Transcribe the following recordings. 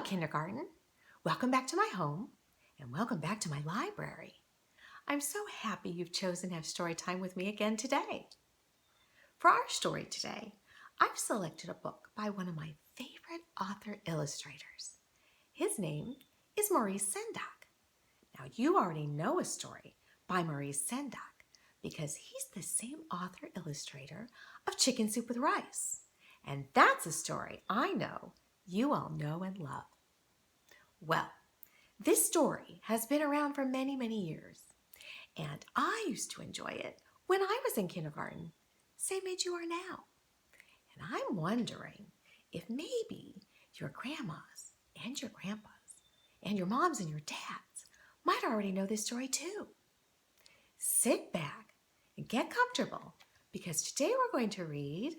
kindergarten. Welcome back to my home, and welcome back to my library. I'm so happy you've chosen to have story time with me again today. For our story today, I've selected a book by one of my favorite author illustrators. His name is Maurice Sendak. Now, you already know a story by Maurice Sendak because he's the same author illustrator of Chicken Soup with Rice. And that's a story I know you all know and love. Well, this story has been around for many, many years, and I used to enjoy it when I was in kindergarten, same age you are now. And I'm wondering if maybe your grandmas and your grandpas and your moms and your dads might already know this story too. Sit back and get comfortable because today we're going to read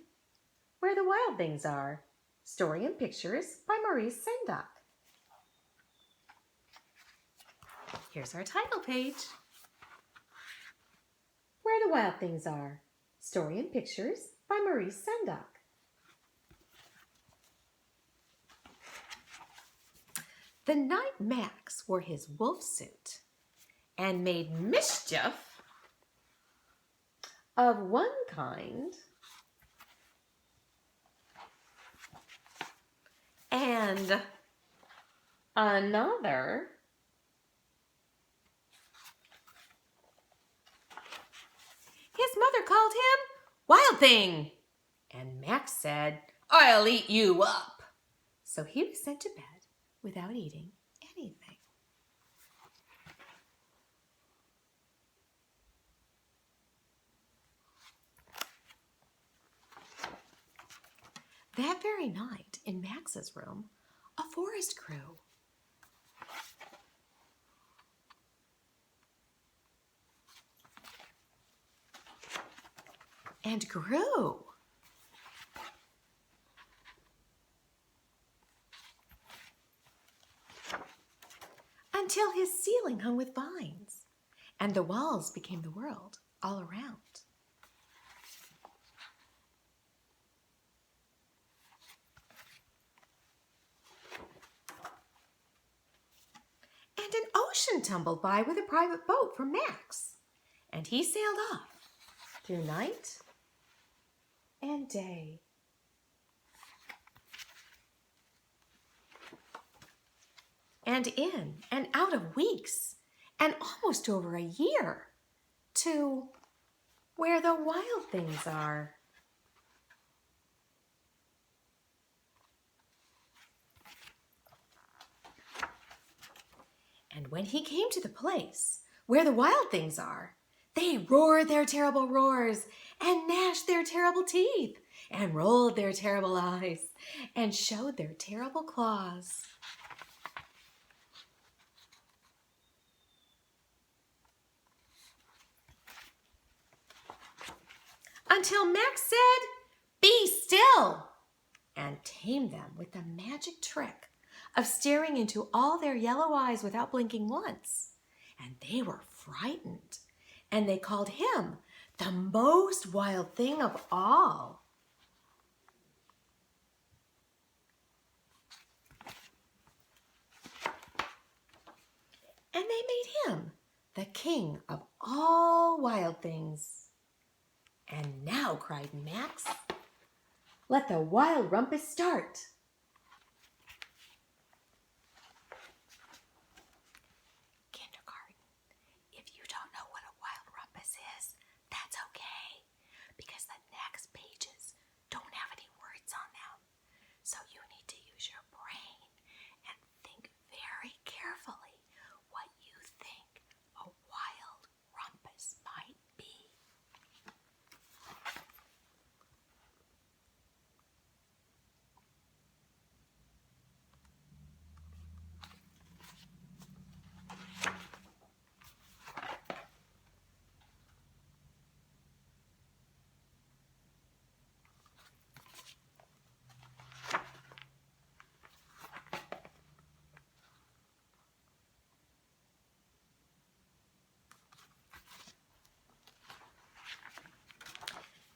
Where the Wild Things Are, Story and Pictures by Maurice Sendak. Here's our title page. Where the Wild Things Are, Story and Pictures by Maurice Sendak. The night Max wore his wolf suit and made mischief of one kind and another, his mother called him Wild Thing, and Max said, "I'll eat you up." So he was sent to bed without eating anything. That very night, in Max's room, a forest grew. And grew. Until his ceiling hung with vines, and the walls became the world all around. And an ocean tumbled by with a private boat for Max, and he sailed off through night and day. And in and out of weeks, and almost over a year, to where the wild things are. And when he came to the place where the wild things are, they roared their terrible roars and gnashed their terrible teeth and rolled their terrible eyes and showed their terrible claws. Until Max said, "Be still," and tamed them with the magic trick of staring into all their yellow eyes without blinking once. And they were frightened, and they called him the most wild thing of all. And they made him the king of all wild things. "And now," cried Max, "let the wild rumpus start." Kindergarten, if you don't know what a wild rumpus is, that's okay, because the next pages don't have any words on them. So you need to use your brain and think very carefully what you think a wild rumpus might be.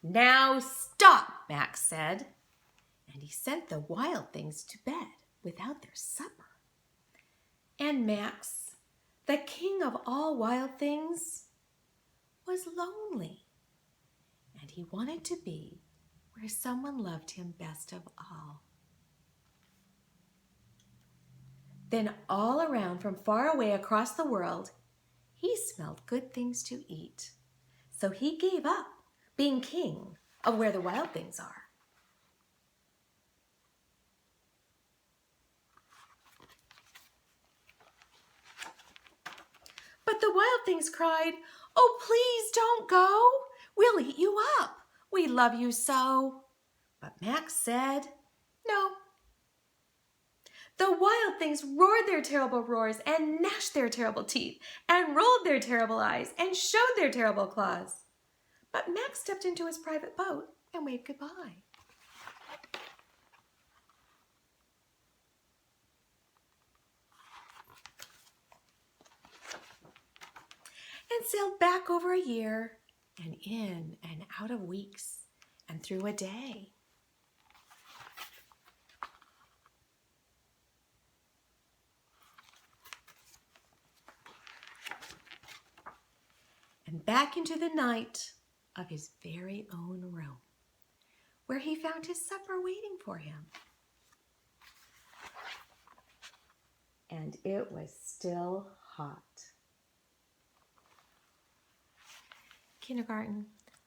"Now stop," Max said, and he sent the wild things to bed without their supper. And Max, the king of all wild things, was lonely, and he wanted to be where someone loved him best of all. Then all around from far away across the world, he smelled good things to eat. So he gave up being king of where the wild things are. But the wild things cried, "Oh, please don't go. We'll eat you up. We love you so." But Max said, "No." The wild things roared their terrible roars and gnashed their terrible teeth and rolled their terrible eyes and showed their terrible claws. But Max stepped into his private boat and waved goodbye. And sailed back over a year and in and out of weeks and through a day. And back into the night of his very own room, where he found his supper waiting for him. And it was still hot. Kindergarten,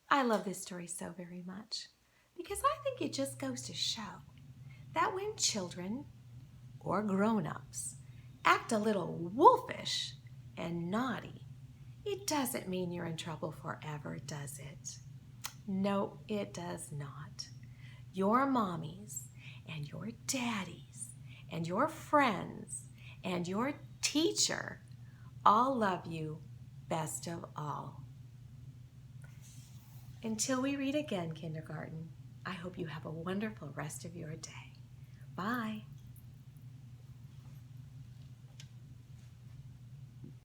I love this story so very much because I think it just goes to show that when children or grown-ups act a little wolfish and naughty, it doesn't mean you're in trouble forever, does it? No, it does not. Your mommies and your daddies and your friends and your teacher all love you best of all. Until we read again, kindergarten, I hope you have a wonderful rest of your day. Bye.